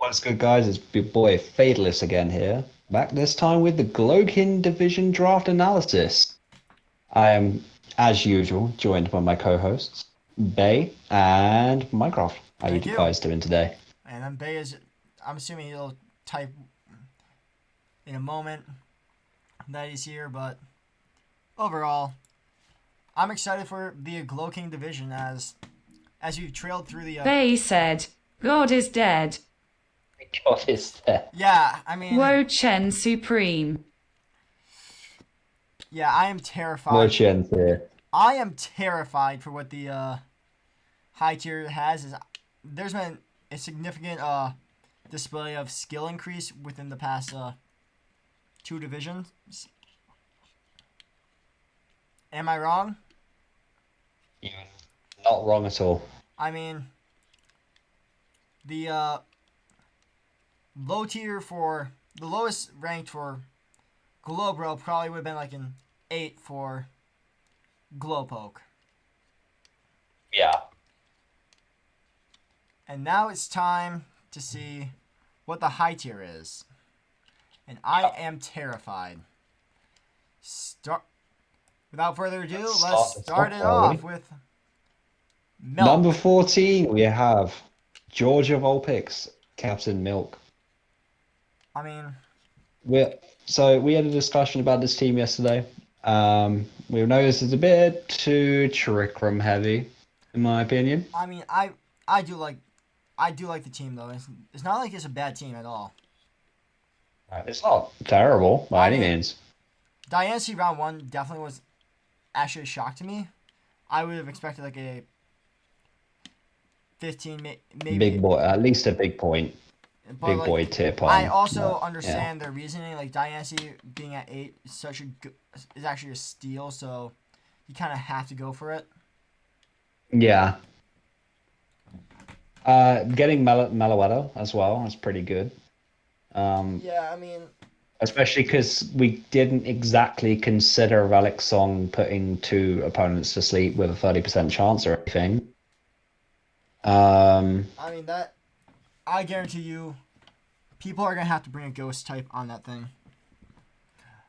What's good, guys? It's your boy Fatalist again here. Back this time with the Glowking Division Draft Analysis. I am, as usual, joined by my co-hosts, Bay and Minecraft. How you Thank you. guys doing today? And then Bay is, I'm assuming he'll type in a moment that he's here, but overall, I'm excited for the Glowking division as we've trailed through the. They said, God is dead. God is there. Yeah, I mean, Wo Chen Supreme. yeah, I am terrified. Merchant here. I am terrified for what the high tier has. Is there's been a significant display of skill increase within the past two divisions. Am I wrong? You're not wrong at all. I mean, the low tier for the lowest ranked for Glowbro probably would have been like an 8 for Glowpoke. Yeah. And now it's time to see what the high tier is. And I am terrified. Without further ado, let's start it off with Milk. Number 14, we have Georgia Volpix, Captain Milk. I mean, We had a discussion about this team yesterday. We've noticed it's a bit too Trick Room heavy, in my opinion. I do like the team though. It's not like it's a bad team at all. It's not terrible by I any mean- means. Diancie round 1 definitely was actually a shock to me. I would have expected like a 15, maybe. Big boy, at least a big point, But big like, boy tip on. I also but, understand their reasoning. Like Diancie being at 8 is actually a steal, so you kind of have to go for it. Yeah. Getting Meloetta as well is pretty good. Yeah, I mean, Especially because we didn't exactly consider Relic Song putting two opponents to sleep with a 30% chance or anything. that I guarantee you, people are gonna have to bring a ghost type on that thing.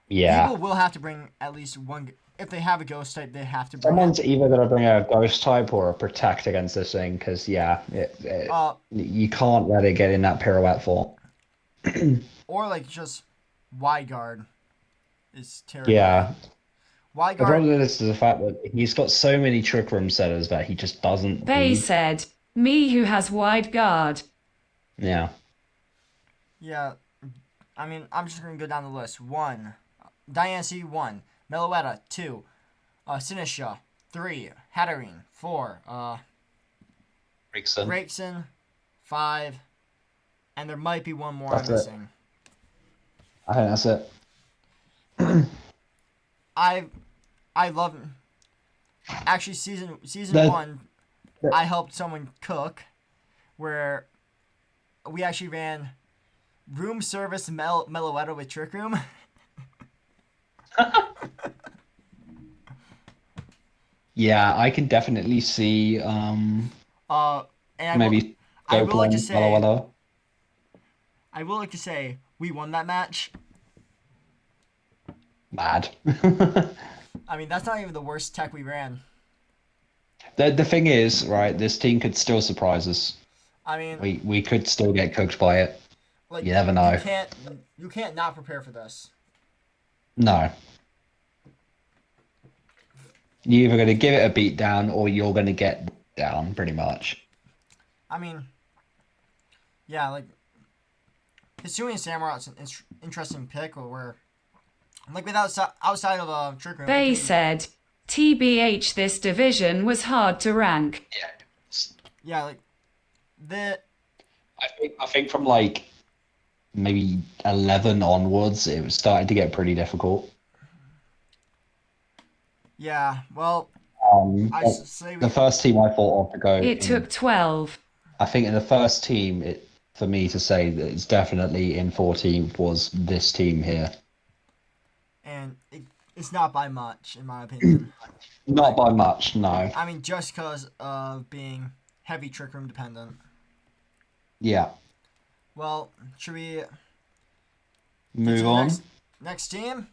Yeah. People will have to bring at least one. If they have a ghost type, they have to bring Someone's it. either going to bring a ghost type or a protect against this thing because, you can't let it get in that pirouette form. Or like just wide guard is terrible. Yeah. Wide The guard. problem is the fact that he's got so many Trick Room setters that he just doesn't They need. said, me who has wide guard. Yeah. Yeah, I mean, I'm just gonna go down the list. 1, Diancie. 1, Meloetta. 2, Sinisha. 3, Hatterene. 4, Rickson. Gregson. 5, and there might be one more That's I'm it. missing. I think that's it. I love. Actually, season That- 1, I helped someone cook, where we actually ran room service Meloetta with Trick Room. Yeah, I can definitely see And I maybe I go will like to playing say, Colorado. I will like to say, we won that match. Mad. I mean, that's not even the worst tech we ran. The thing is, right, this team could still surprise us. I mean, We could still get cooked by it. like You never know. You can't not prepare for this. No. You're either going to give it a beat down or you're going to get down, pretty much. I mean, yeah, like Hisui and Samurai's an interesting pick, where like outside of Trick Room. They said, TBH this division was hard to rank. Yeah, like the I think from like maybe 11 onwards, it was starting to get pretty difficult. yeah. Well, I But say the first team I thought of to go, It took 12. I think in the first team, for me to say that it's definitely in 14th was this team here. and it's not by much, in my opinion. Not by much, no. I mean, just because of being heavy Trick Room dependent. Yeah. Well, should we get to Move the on. next team?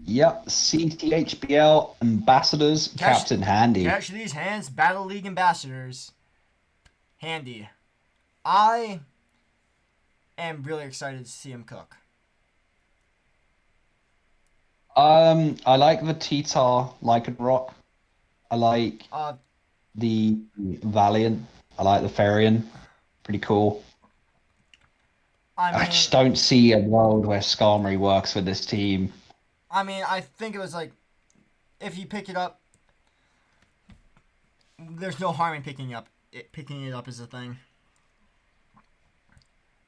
Yep, CTHBL Ambassadors, Captain Handy. Catch these hands, Battle League ambassadors. Handy. I am really excited to see him cook. I like the T-Tar Lycan Rock. I like the Valiant. I like the Therian. Pretty cool. I I mean, just don't see a world where Skarmory works for this team. I think it was like, if you pick it up, there's no harm in picking it up is a thing.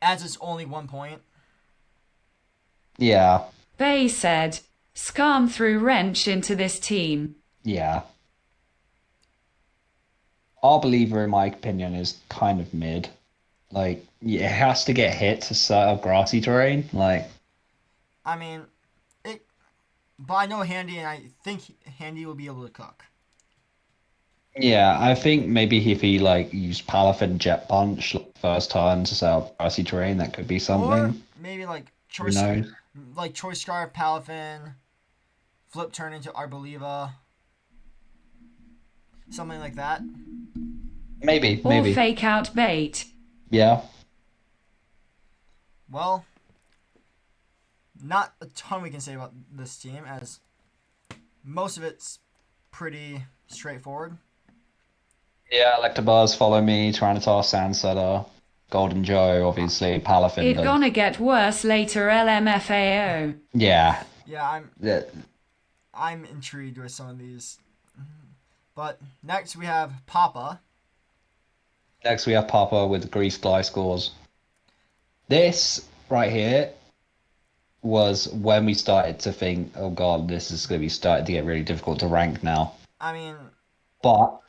As it's only 1 point. Yeah, Bay said, Skarm threw wrench into this team. yeah. Our believer, in my opinion, is kind of mid. Like, yeah, it has to get hit to serve grassy terrain. Like, I mean, but I know Handy, and I think Handy will be able to cook. yeah, I think maybe if he like used Palafin Jet Punch like, first turn to set up grassy terrain, that could be Or something. maybe like Who knows? Choice Scarf, Palafin, flip turn into Arboliva, something like that. Maybe, Or maybe. fake out bait. Yeah. Well, not a ton we can say about this team, as most of it's pretty straightforward. Yeah, Electabuzz, Follow Me, Tyranitar, Sandsetter, Golden Joe, obviously, Palafin, It but gonna get worse later LMFAO. yeah. Yeah, Yeah. I'm intrigued with some of these. But next we have Papa. Next we have Papa with Grease Gliscors. This right here was when we started to think, oh god, this is going to be starting to get really difficult to rank now. I mean, But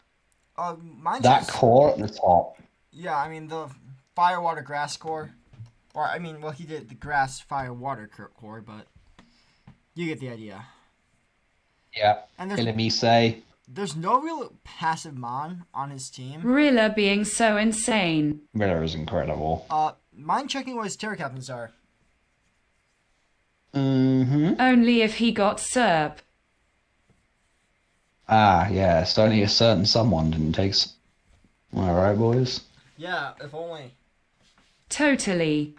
mine's that just, core at the top, yeah, I mean, the Fire, Water, Grass core. Or, I mean, well, he did the Grass, Fire, Water core, but you get the idea. yeah, And there's no real passive Mon on his team. Rilla being so insane. Ritter is incredible. Mind checking what his Terra Captains are. Mm-hmm. Only if he got SERP. Ah, yeah, it's only a certain someone didn't take. All right, boys. Yeah, if only. Totally.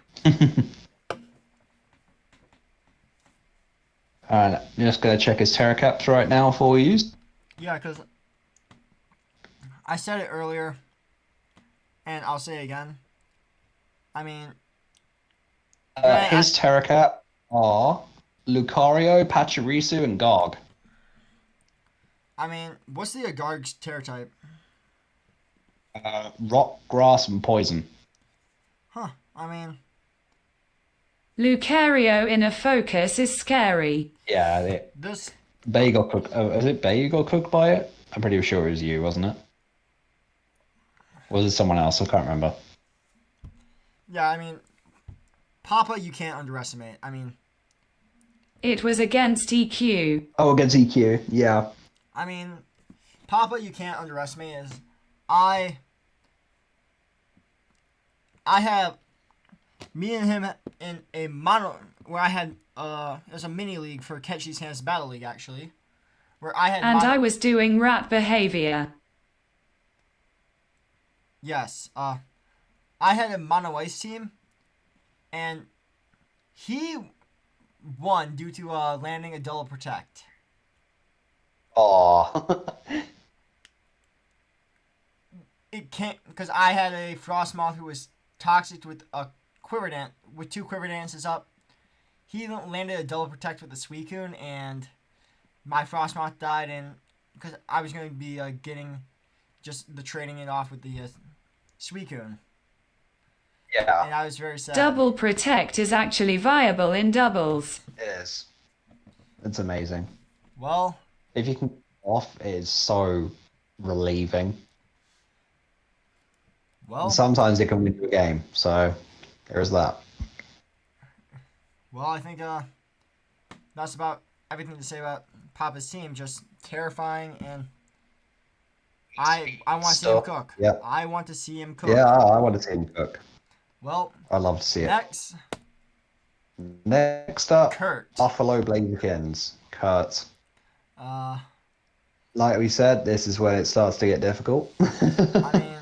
Alright, just gonna check his Terracaps right now before we use. Yeah, because I said it earlier, and I'll say it again. I mean, His Terracap are Lucario, Pachirisu, and Garg. I mean, what's the Agarg's Terra type? Rock, Grass, and Poison. Huh, I mean, Lucario in a focus is scary. Yeah, this, Bay got cooked. Oh, is it Bay you got cooked by it? I'm pretty sure it was you, wasn't it? Or was it someone else? I can't remember. yeah, I mean, Papa you can't underestimate. I mean, It was against EQ. Oh, against EQ, yeah. I mean, Papa you can't underestimate is, I have me and him in a mono where I had there's a mini league for Catch These Hands Battle League actually, where I had And I was doing rat behavior. yes I had a mono ice team, and he won due to landing a double protect. Aw. It can't because I had a Frostmoth who was toxic with a Quiver Dance with 2 Quiver Dances up. He landed a double protect with a Suicune, and my Frostmoth died, and because I was going to be getting just the trading it off with the Suicune, Yeah, and I was very sad. Double protect is actually viable in doubles. it is. It's amazing. Well, If you can off, it is so relieving. well, And sometimes it can win you a game, so there's that. well. I think that's about everything to say about Papa's team. Just terrifying, and I want to see him cook. Yeah. I want to see him cook. Yeah, I want to see him cook. Well, I love to see it. next, Next up, Kurt. Buffalo Blazekins. Kurt. Uh, Like we said, this is when it starts to get difficult. I mean,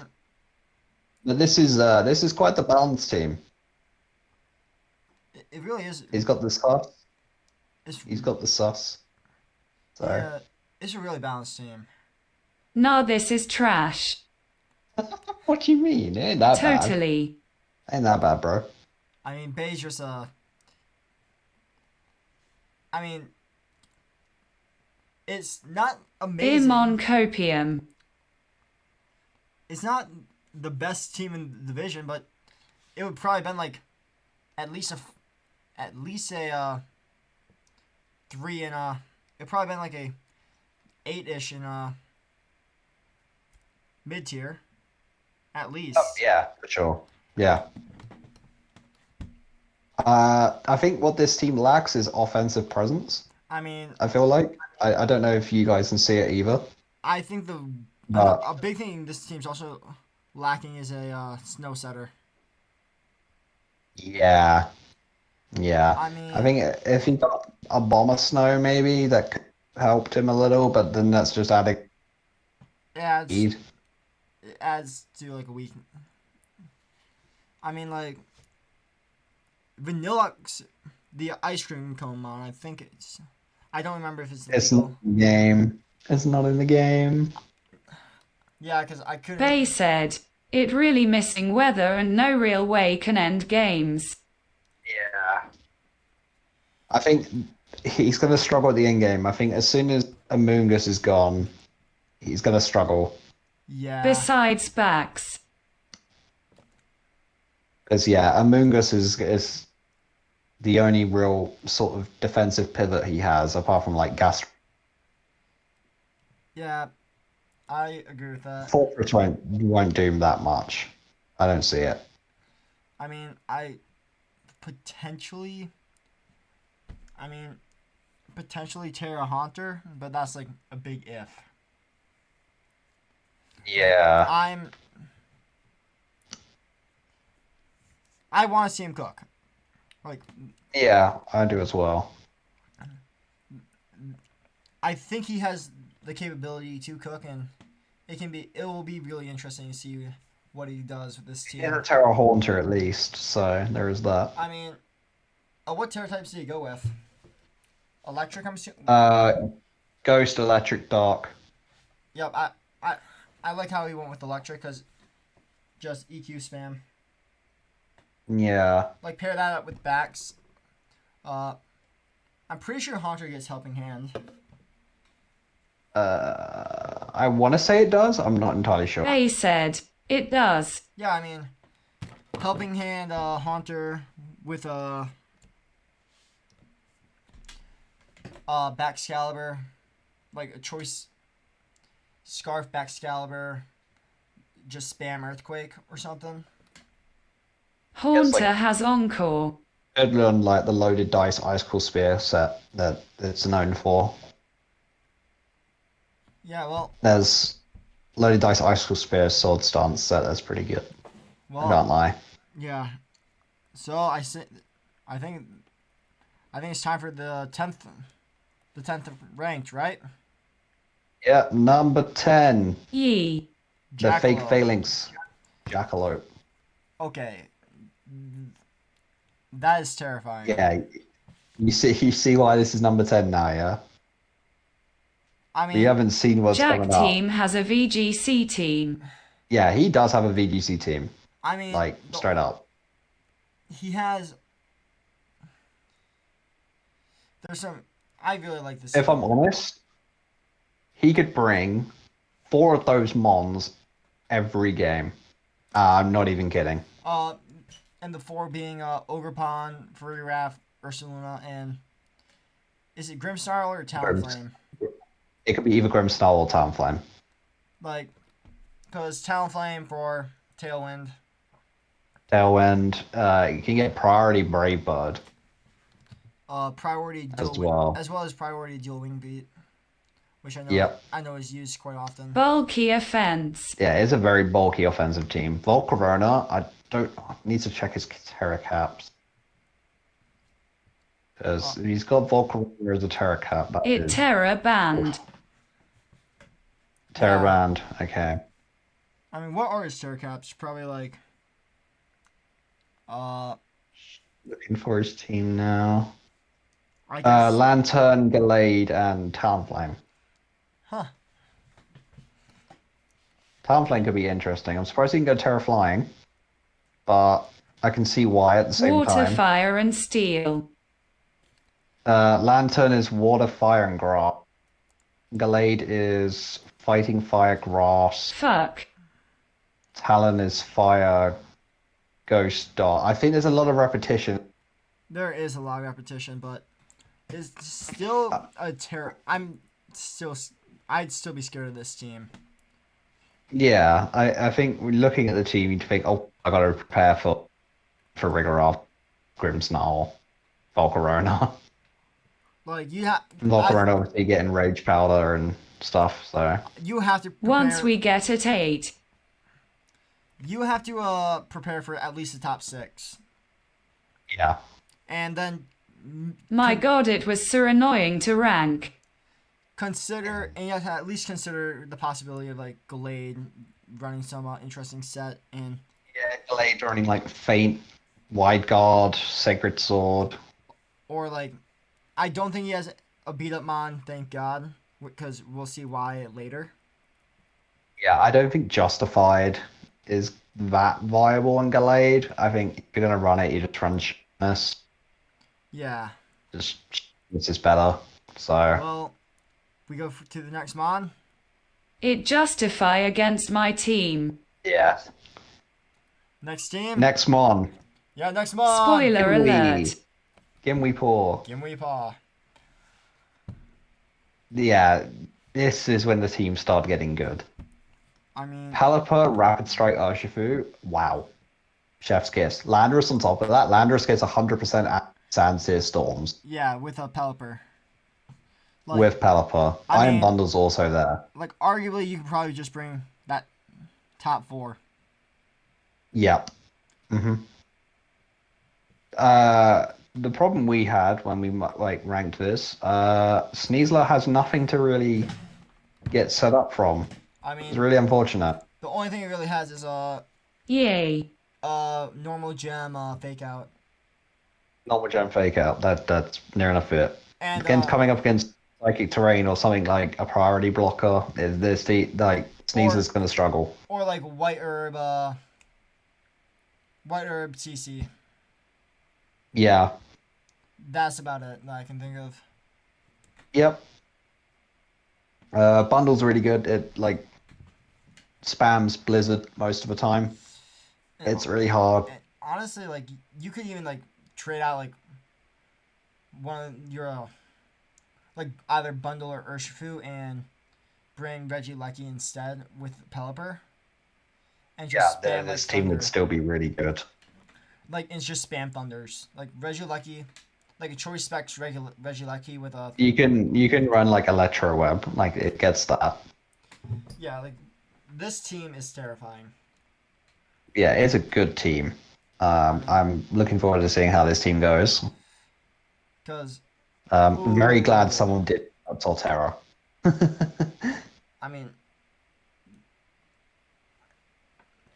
But this is quite the balanced team. it really is. He's got the sus. It's He's got the sus. So yeah, it's a really balanced team. Nah, this is trash. what do you mean? It ain't that bad. Totally. Ain't that bad, bro. I mean, Bay's just a. I mean, it's not amazing. Imon copium. It's not the best team in the division, but it would probably been like at least a 3 in it probably been like a 8-ish in mid tier, at least. Oh, yeah, for sure. Yeah. I think what this team lacks is offensive presence. I mean, I feel like I don't know if you guys can see it either, I think but a big thing this team's also lacking is a snow setter. yeah, yeah. I I mean, think if he got a bomber snow, maybe that could helped him a little, but then that's just adding it adds speed. it adds to like a weak. I mean, like Vanillux, the ice cream cone on. I think it's. I don't remember if it's It's not legal. in the game. It's not in the game. Yeah, because I couldn't. Bay said, it really missing weather and no real way can end games. Yeah. I think he's going to struggle at the end game. I think as soon as Amoongus is gone, he's going to struggle. Yeah. Besides backs. Because, yeah, Amoongus is the only real sort of defensive pivot he has, apart from, like, Gas. Yeah, I agree with that. Fortress won't do him that much. I don't see it. I mean, I potentially. I mean, potentially Terra Haunter, but that's like a big if. Yeah. I want to see him cook. Like, Yeah, I do as well. I think he has the capability to cook, and it will be really interesting to see what he does with this He's team. a Terra Haunter at least, so there is that. I mean, what Terra types do you go with? Electric, I'm assuming. Ghost, Electric, Dark. Yep, I like how he went with electric because just EQ spam. Yeah. Like pair that up with backs. I'm pretty sure Haunter gets helping hand. I want to say it does. I'm not entirely sure. Bay said, it does. Yeah, I mean, helping hand Haunter with a Baxcalibur, like a choice Scarf Baxcalibur, just spam Earthquake or something. Haunter like- has Encore. Good on like the loaded dice Icicle Spear set that it's known for. Yeah, well, There's loaded dice Icicle Spear Sword Stance set that's pretty good. I well, can't lie. yeah. So I think it's time for the 10th ranked, right? Yeah, number 10, Yee. the fake Jackalope. phalanx Jackalope. Okay. That is terrifying. Yeah, you see why this is number 10 now, yeah? I But you mean, haven't seen what's Jack coming up. team has a VGC team. Yeah, he does have a VGC team, like the- straight up. he has. There's some. I really like this. If I'm honest, he could bring 4 of those mons every game. I'm not even kidding. And the 4 being Ogerpon, Furry Raft, Ursaluna, and is it Grimsnarl or Talonflame? It could be either Grimsnarl or Talonflame. Like, because Talonflame for Tailwind. Tailwind. You can get priority Brave Bird. Priority As dual well. as well as priority dual wing beat, which Yep. I know is used quite often. Bulky offense. Yeah, it's a very bulky offensive team. Volcarona, don't need to check his Terra caps because Uh, he's got Volcarona as a Terra cap. That It is Terra banned. Terra yeah. band. Okay. I mean, what are his tier caps? Probably like, uh, Looking for his team now. I guess, Lantern, Gallade, and Talonflame. huh? I Talonflame mean, could be interesting. I'm surprised he can go Terra Flying, but I can see why at the same Water, time. fire, and steel. Lantern is water, fire, and grass. Gallade is fighting, fire, grass. Fuck. Talon is fire, ghost, dart. I think there's a lot of repetition. there is a lot of repetition, but it's still Uh, a terror. Still, I'd still be scared of this team. yeah, I think looking at the team, you'd think, oh, I got to prepare for Rigoroth, Grimmsnarl, Volcarona. Like you have, Volcarona obviously getting Rage Powder and stuff, so you have to Once prepare. we get at 8. You have to prepare for at least the top 6, yeah. and then My god, it was so annoying to rank. consider, and you have to at least consider the possibility of like Glade running some interesting set, and Yeah, Gallade running like Faint, Wide Guard, Sacred Sword. or like I don't think he has a beat up mon, thank God, because we'll see why later. Yeah, I don't think Justified is that viable in Gallade. I think if you're gonna run it, you just run Sharpness. Yeah. Just this is better. So Well, we go to the next mon. It justify against my team. yeah. Next team. Next mon. Yeah, next mon. Spoiler alert. Gimweepaw. Gimweepaw. Yeah, this is when the team started getting good. I mean, Pelipper, Rapid Strike, Urshifu. Wow. Chef's kiss. Landorus on top of that. Landorus gets 100% Sandsear Storms yeah, with a Pelipper. Like, with Pelipper. I Iron mean- Bundle's also there. like arguably, you could probably just bring that top 4. Yep. hmm the problem we had when we like ranked this, Sneasler has nothing to really get set up from. I It's mean, really unfortunate. the only thing it really has is Yay. normal gem fake out, Normal gem fake out. That's near enough it. and Against coming up against psychic terrain or something like a priority blocker, is this the like Sneasler's gonna struggle. or like white herb CC. Yeah. That's about it that I can think of. Yep. Bundle's really good. It like spams Blizzard most of the time. And- It's really hard. and honestly, like you could even like trade out like one of your like either bundle or Urshifu and bring Reggie Lucky instead with Pelipper, and Yeah, just spam like this team would thunder. still be really good. Like it's just spam thunders. Like Reggie Lucky, like a choice specs Reggie Lucky with a You can run like Electro Web, like it gets that. yeah. Like this team is terrifying. Yeah, it's a good team. I'm looking forward to seeing how this team goes. Cause Very glad Ooh. someone did Torterra. I mean,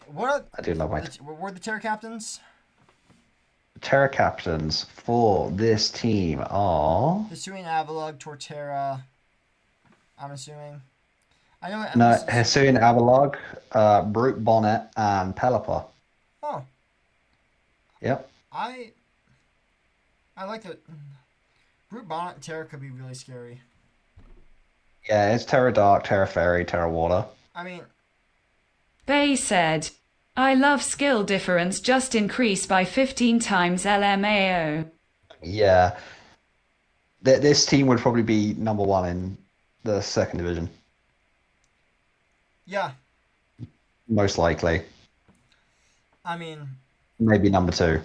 what I do love my were the Terra captains? Terra captains for this team are Hisuian Avalugg, Torterra. I'm assuming. I know. no Hisuian Avalugg, Brute Bonnet, and Pelipper. Oh, Yep. I like the Brute Bonnet and Terra could be really scary. Yeah, it's Terra Dark, Terra Fairy, Terra Water. I mean, Bay said, I love skill difference just increase by 15 times LMAO. Yeah. This team would probably be number one in the second division, yeah. most likely. I mean, Maybe number two.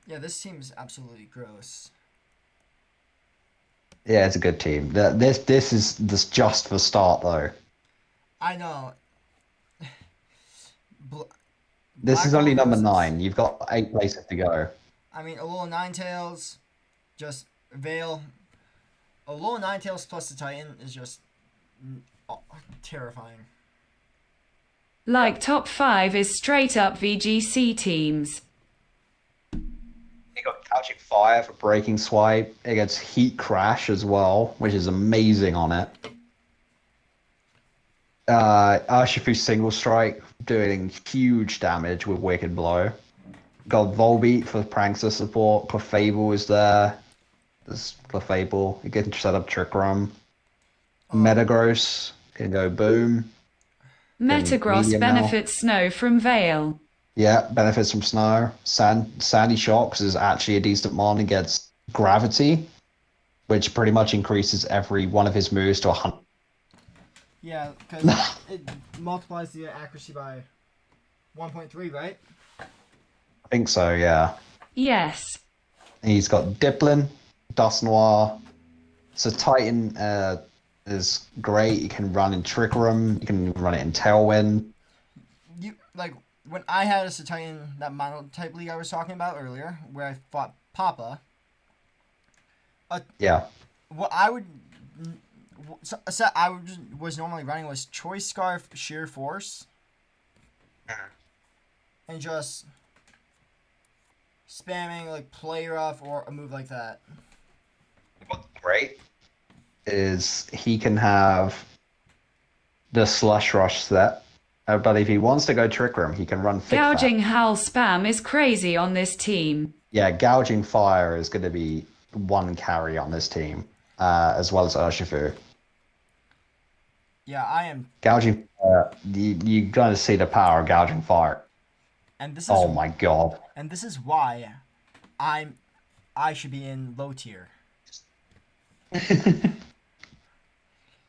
yeah. This team's absolutely gross. Yeah, it's a good team. This is just the start though. I know. Bl- This Black is only number Roses. 9. You've got 8 places to go. I mean, a little Ninetales, just Veil. A little Ninetales plus the Titan is just oh, terrifying. Like top 5 is straight up VGC teams. You got Couching Fire for Breaking Swipe. It gets Heat Crash as well, which is amazing on it. Urshifu Single Strike doing huge damage with Wicked Blow. Got Volbeat for Prankster support. Clefable is there. There's Clefable. You can set up Trick Room. Um, Metagross can go boom. Can Metagross medium now. benefits Snow from Veil. Yeah, benefits from snow. Sandy Shocks is actually a decent mon and gets gravity, which pretty much increases every one of his moves to 100. yeah, because it multiplies the accuracy by 1.3, right? I think so, yeah. Yes. And he's got Diplin, Dust Noir. So Titan is great. You can run in Trick Room. You can run it in Tailwind. You like when I had a Titan, that mono type league I was talking about earlier, where I fought Papa. Yeah. What I would, a set I was normally running was Choice Scarf, Sheer Force, and just spamming like Play Rough or a move like that. What's great is he can have the Slush Rush set. But if he wants to go Trick Room, he can run Thick Fat. Gouging Howl spam is crazy on this team. Yeah, Gouging Fire is going to be one carry on this team, as well as Urshifu. Yeah, I am, Gouging Fire, you're going to see the power of Gouging Fire. and this is Oh my god. and this is why I should be in low tier.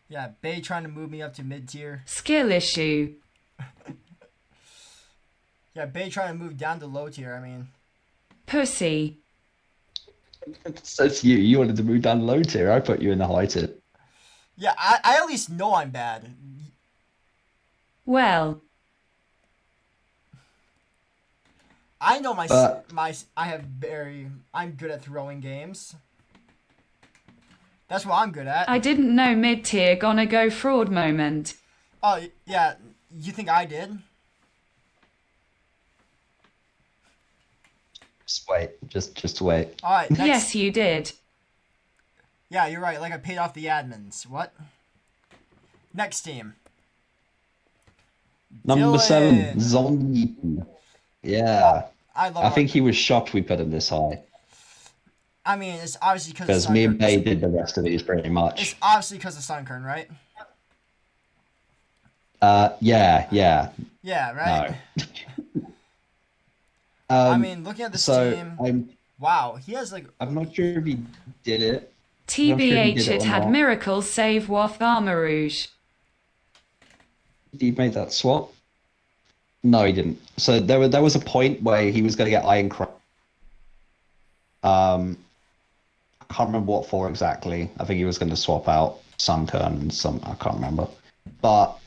Yeah, Bay trying to move me up to mid tier. Skill issue. Yeah, Bay trying to move down to low tier. I mean, Pussy. That's you. You wanted to move down low tier. I put you in the high tier. yeah, I at least know I'm bad. Well, I know But- I'm good at throwing games. That's what I'm good at. I didn't know mid-tier gonna go fraud moment. Oh yeah, you think I did? Just wait. Just wait. All right, next. Yes, you did. Yeah, you're right. Like I paid off the admins. What? Next team. Number 7, Dylan. Zombie. Yeah. I love. I think he was shocked we put him this high. I mean, it's obviously because Because me and Bay did the rest of these pretty It's much. obviously because of Sunkern, right? Yeah. Yeah, right. No. I mean, looking at this so team, wow, he has like I'm not sure if he did it. I'm not sure if he TBH, did it or had not. Miracle save Wath Armor Rouge. Did he make that swap? No, he didn't. So there was a point where he was going to get Iron Crown. I can't remember what for exactly. I think he was going to swap out Sunkern and some. I can't remember. But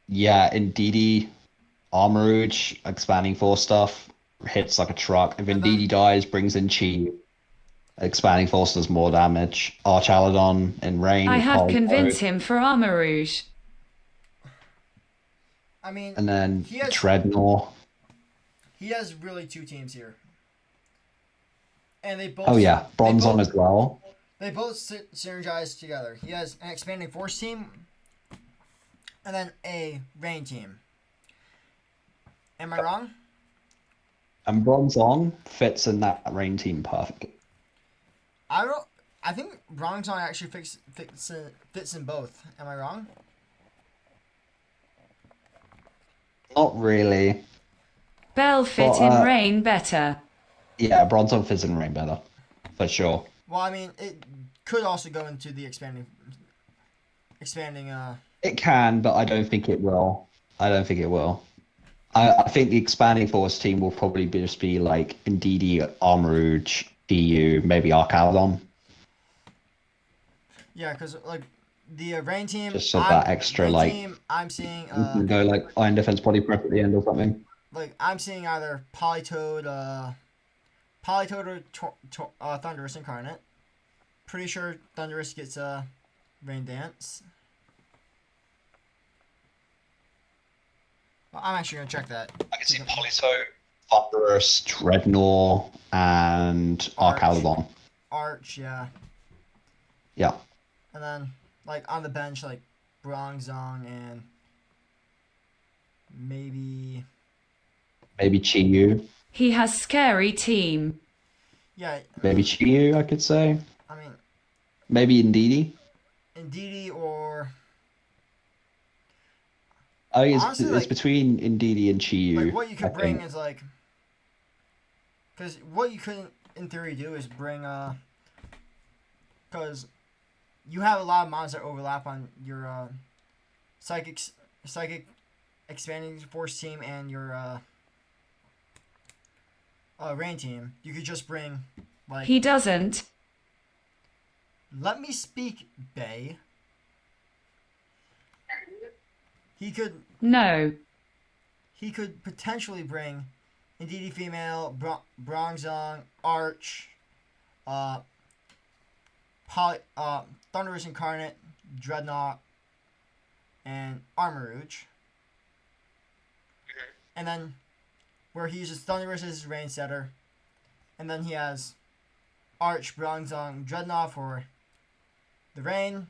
yeah, Indeedee, Armor Rouge, expanding force stuff hits like a truck. If Indeedee dies, brings in Chi. Expanding force does more damage. Archaladon in rain. I with had Cold convinced Blow. him for Armor Rouge. I mean, And then He has- Treadnor. he has really two teams here, and they both. Oh yeah, Bronze on both, as well. They both synergize together. He has an expanding force team, and then a rain team. Am I wrong? And Bronze on fits in that rain team perfectly. I don't. I think Bronzong actually fits in both. Am I wrong? Not really. Bell fit Well, in rain better. Yeah, Bronze on fits in rain better. For sure. Well, I mean, it could also go into the expanding. It can, but I don't think it will. I don't think it will. I think the expanding force team will probably just be like Indeedee, Armor Rouge, DU, maybe Archaladon. Yeah, because like the rain team. Just so that extra, rain like, team, I'm seeing You can go like Iron Defense Body Prep at the end or something. I'm seeing either Polytoad or Thunderous Incarnate. Pretty sure Thunderous gets Rain Dance. Well, I'm actually gonna check that. I can see Polito, Thunderous, Dreadnought, and Arcaludon. Arch, yeah. Yeah. And then like on the bench, like Bronzong and maybe Chiyu. He has scary team. yeah. Maybe Chiyu, I could say. I mean, Maybe Indeedee. Indeedee or I think honestly, it's between Indeedee and Chiyu. like what you could bring is like, because what you could in theory do is bring because you have a lot of mons that overlap on your psychic expanding force team and your rain team. You could just bring like. He doesn't. Let me speak, Bay. He could. No. He could potentially bring Indeedee female, Bronzong, Arch, Thunderous Incarnate, Dreadnought, and Armourouge. And then where he uses Thunderous as his rain setter. And then he has Arch, Bronzong, Dreadnought for the rain.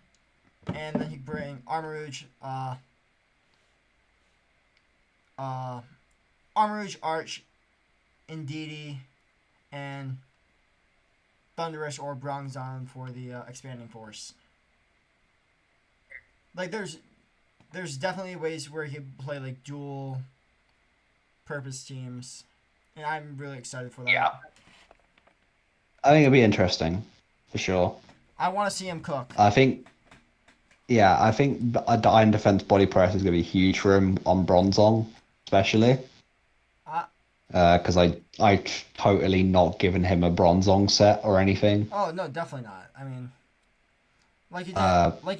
And then he bring Armourouge, Armourouge, Arch, Indeedee, and Thunderous or Bronzong for the expanding force. Like there's definitely ways where he can play like dual purpose teams, and I'm really excited for that. Yeah. I think it'll be interesting, for sure. I want to see him cook. I think the Iron Defense Body Press is going to be huge for him on Bronzong, especially. Because I totally not given him a Bronzong set or anything. Oh no, definitely not. I mean, like you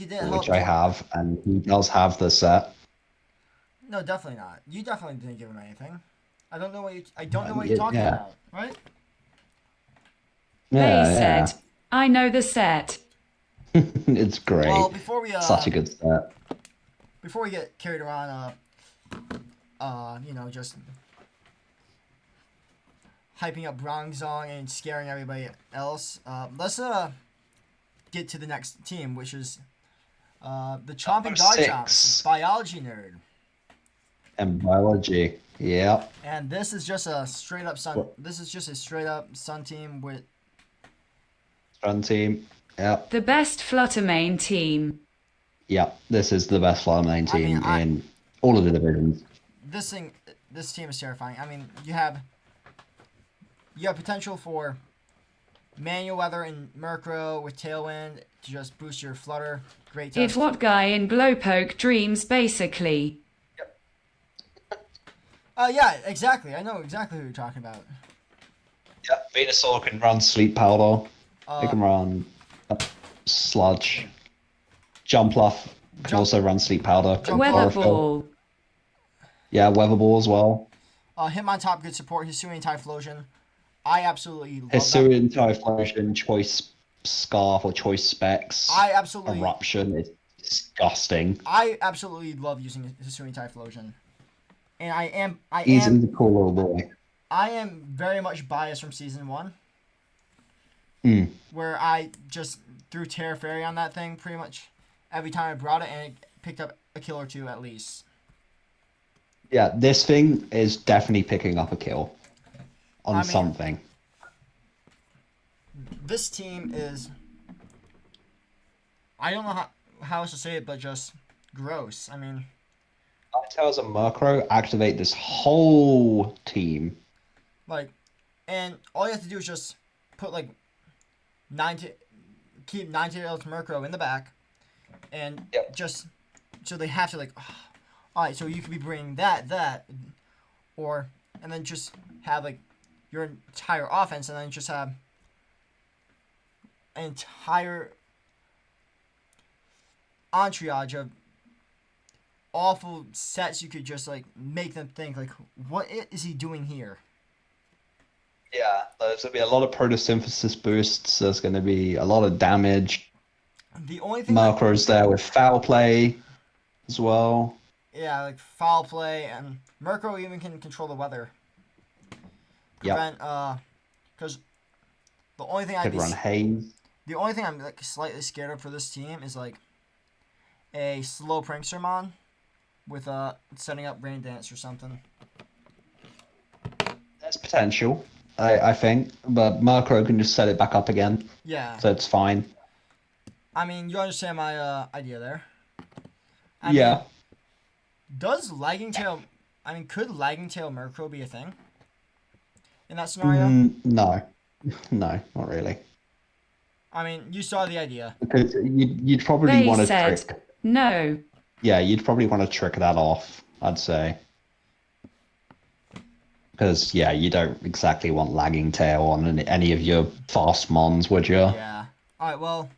did, which I have, and he does have the set. No, definitely not. You definitely didn't give him anything. I don't know what you're talking about, right? They said, I know the set. It's great. Well, before we such a good set. Before we get carried around, just hyping up Bronzong and scaring everybody else. Let's get to the next team, which is the Chomping Garchomps, Biology Nerd. And Biology, yep. And this is just a straight up sun. This is just a straight up sun team with. Sun team, yep. The best Fluttermane team. Yep, this is the best Fluttermane team in all of the divisions. This team is terrifying. I mean, you have potential for Manual Weather and Murkrow with Tailwind to just boost your Flutter. Great test. It's what guy in Glowpoke dreams, basically. Yeah, exactly. I know exactly who you're talking about. Yeah, Venusaur can run Sleep Powder. It can run Sludge. Jumpluff can also run Sleep Powder. Weather Ball. Yeah, Weather Ball as well. Hitmontop, good support. Hisuian Typhlosion. I absolutely love Hisuian Typhlosion, Choice Scarf or Choice Specs. Eruption is disgusting. I absolutely love using Hisuian Typhlosion. And He's a cool little boy. I am very much biased from season 1. Where I just threw Terra Fairy on that thing pretty much every time I brought it, and it picked up a kill or two at least. Yeah, this thing is definitely picking up a kill on something. This team is, I don't know how else to say it, but just gross. I mean, Ninetales and Murkrow activate this whole team. And all you have to do is just put keep Ninetales Murkrow in the back, and just so they have to all right. So you could be bringing that, and then just have your entire offense, and then just have an entire entourage of awful sets you could just like make them think like, what is he doing here? Yeah, there's going to be a lot of photosynthesis boosts. There's going to be a lot of damage. The only thing that Macros there with foul play as well. yeah, like foul play and Murkrow even can control the weather. Yep, Prevent because the only thing I'd could be run haze. the only thing I'm like slightly scared of for this team is like a slow Prankstermon with setting up Rain Dance or something. There's potential, I think, but Macro can just set it back up again, Yeah. so it's fine. I mean, you understand my idea there. I mean, Yeah. does Lagging Tail I mean, could Lagging Tail Murkrow be a thing in that scenario? No, no, not really. I mean, you saw the idea. Because you'd probably They want to said, trick. no. Yeah, you'd probably want to trick that off, I'd say. Because, yeah, you don't exactly want lagging tail on any of your fast mons, would you? Yeah. All right. Well,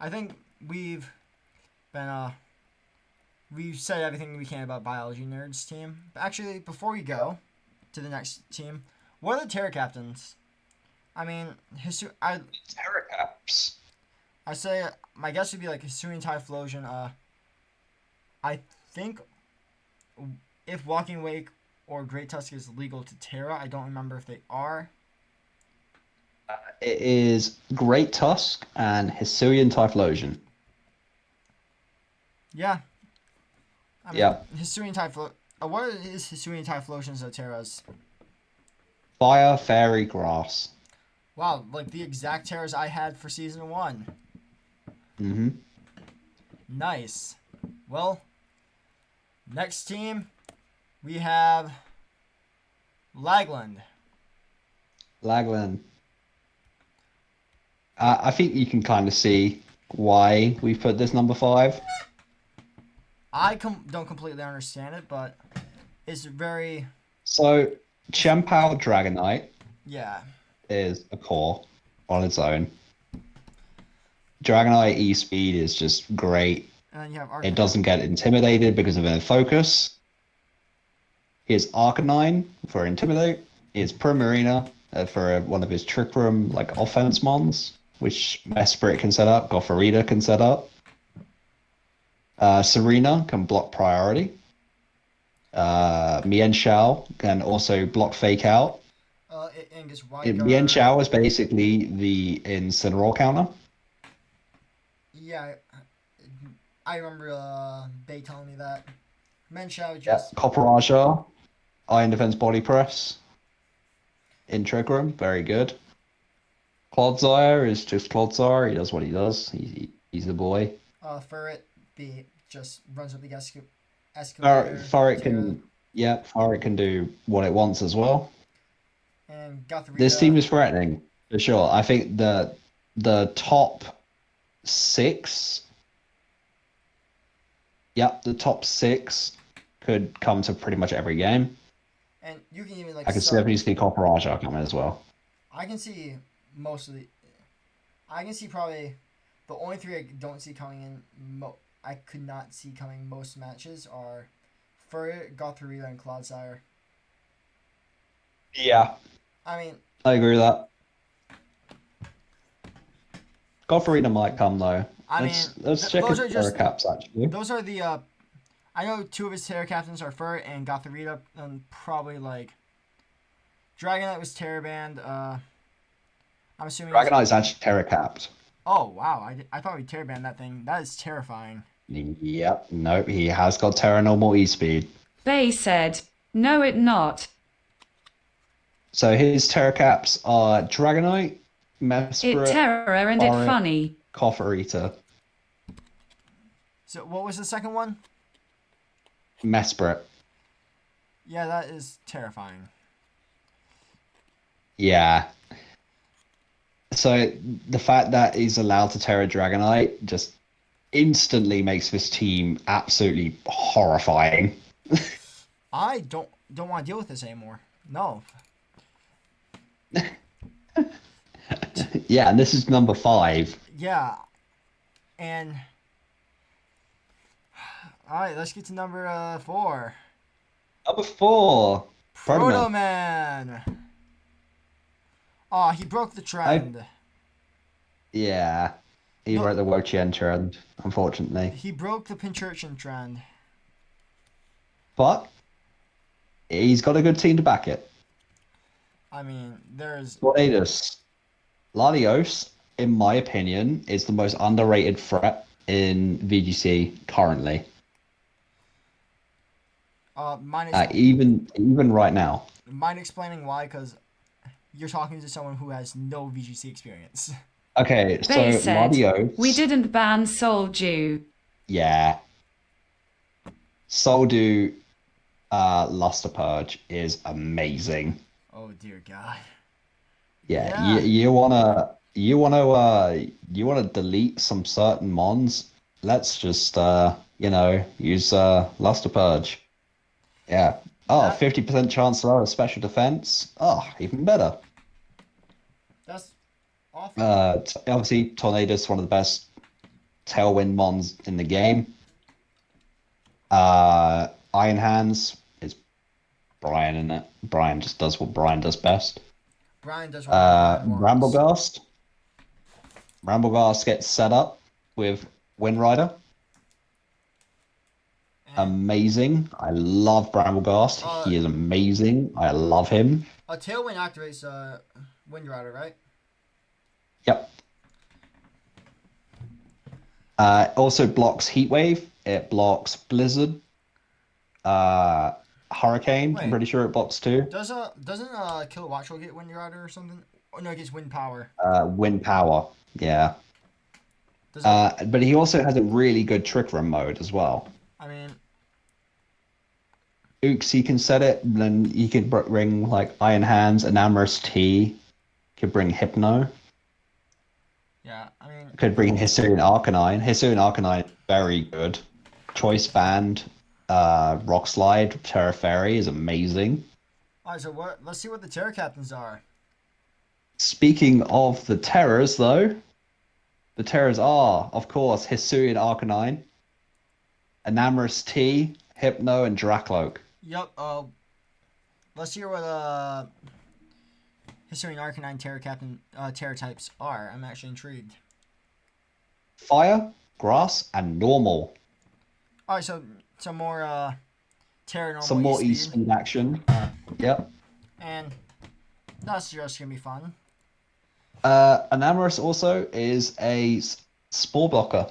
I think we've been we've said everything we can about Biology Nerds team. But actually, before we go to the next team, what are the Terra captains? I mean, Terracaps. I say my guess would be like Hisuian Typhlosion. I think if Walking Wake or Great Tusk is legal to Terra, I don't remember if they are. It is Great Tusk and Hisuian Typhlosion. Yeah. I mean, Yeah. Hisuian Typhlosion. What is Hisuian Typhlosion's Terras? Fire, Fairy, Grass. Wow, like the exact Terras I had for Season 1. Mm-hmm. Nice. Well, next team, we have Lagland. Lagland. I think you can kind of see why we put this number 5. I don't completely understand it, but it's very... So, Chien-Pao Dragonite Yeah. is a core on its own. Dragonite E-Speed is just great. And then you have It doesn't get intimidated because of their focus. Here's Arcanine for Intimidate. Here's Primarina for one of his Trick Room like offense mons, which Mesprit can set up, Gothorita can set up. Serena can block priority. Mian Shao can also block fake out. Angus Mian Shao is basically the Incineroar counter. Yeah, I remember Bay telling me that. Menshao Yeah, just... Copperaja, Iron Defense Body Press. In Trick Room, very good. Clodsire is just Clodsire. He does what he does. He's the boy. Furret just runs up the escalator. Furret can do what it wants as well. And Gothorita. This team is threatening for sure. I think the top 6. Yep, the top 6 could come to pretty much every game. And you can even like. I can definitely see Copperaja coming as well. I can see most of the. I can see probably the only 3 I don't see coming in. I could not see coming most matches are Furret, Gothorita, and Clodsire. Yeah, I mean, I agree with that. Gothorita might come though. Let's check his Terracaps actually. Those are the I know 2 of his Terra captains are Furret and Gothorita, and probably like Dragonite was Terra banned. I'm assuming Dragonite's actually Terracapped. Oh wow, I thought we Terra banned that thing. That is terrifying. Yep, nope, he has got Terra normal E-Speed. They said, no it not. So his Terracaps are Dragonite, Mesprit, It terror and it Furret, funny. Coffereater. So what was the second one? Mesprit. Yeah, that is terrifying. Yeah. So the fact that he's allowed to Terra Dragonite just instantly makes this team absolutely horrifying. I don't want to deal with this anymore. No. Yeah, and this is number 5. Yeah, and Alright, let's get to number 4. Number 4, Proto Protoman. Man. Oh, he broke the I trend. Yeah, he No, wrote the Wochien trend, unfortunately. he broke the Pinchurchin trend. But he's got a good team to back it. I mean, there's Tornadoes. Latios, in my opinion, is the most underrated threat in VGC currently. minus Even right now. mind explaining why, because you're talking to someone who has no VGC experience. Okay, They so said, we Latios, didn't ban Soldew. yeah. Soldu Luster Purge is amazing. Oh dear God. Yeah, Yeah, you wanna delete some certain mons. Let's just use Luster Purge. Yeah. Oh, that 50% chance to lower special defense. Oh, even better. that's awful. Obviously, Tornado's one of the best tailwind mons in the game. Iron Hands is Brian in it. Brian just does what Brian does best. Brian does whatever Brian wants. Ramblegast. Ramblegast gets set up with Wind Rider. And Amazing. I love Bramblegast. uh, He is amazing. I love him. a tailwind activates Wind Rider, right? Yep. Also blocks Heatwave. It blocks Blizzard. Hurricane. I'm Wait, pretty sure it blocks too. doesn't Kilowatt Troll get Wind Rider or something? Oh no, it gets Wind Power. Wind Power. Yeah. Does it? But he also has a really good Trick Room mode as well. I mean, Ooks, he can set it, and then he could bring like Iron Hands, Enamorous T, could bring Hypno, yeah. I mean, could bring Hisuian Arcanine. Hisuian Arcanine, very good. Choice Band, Rock Slide, Terra Fairy is amazing. alright. So what? Let's see what the Terra Captains are. Speaking of the Terrors, though, the Terrors are, of course, Hisuian Arcanine, Enamorous T, Hypno, and Dracloak. Yup. Let's hear what Hisuian Arcanine Terra Captain Terra types are. I'm actually intrigued. Fire, Grass, and Normal. Alright, so some more Terra Some normal more E-Speed. E-Speed action. Yep. And that's just gonna be fun. Enamorous also is a Spore Blocker.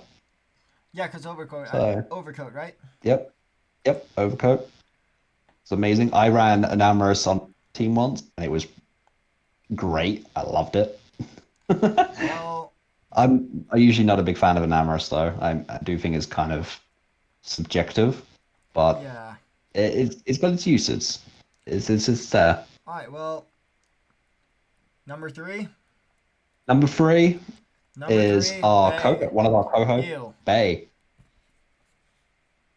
Yeah, because overcoat, So, overcoat, right? yep. Yep, Overcoat. It's amazing. I ran Enamorous on team once, and it was great. I loved it. Well, I'm usually not a big fan of Enamorous, though. I do think it's kind of subjective, but yeah. it's got its uses. It's there. All right. Well, number 3. Number 3 Number is 3. our Bay. one of our co-hosts, Ew. Bay.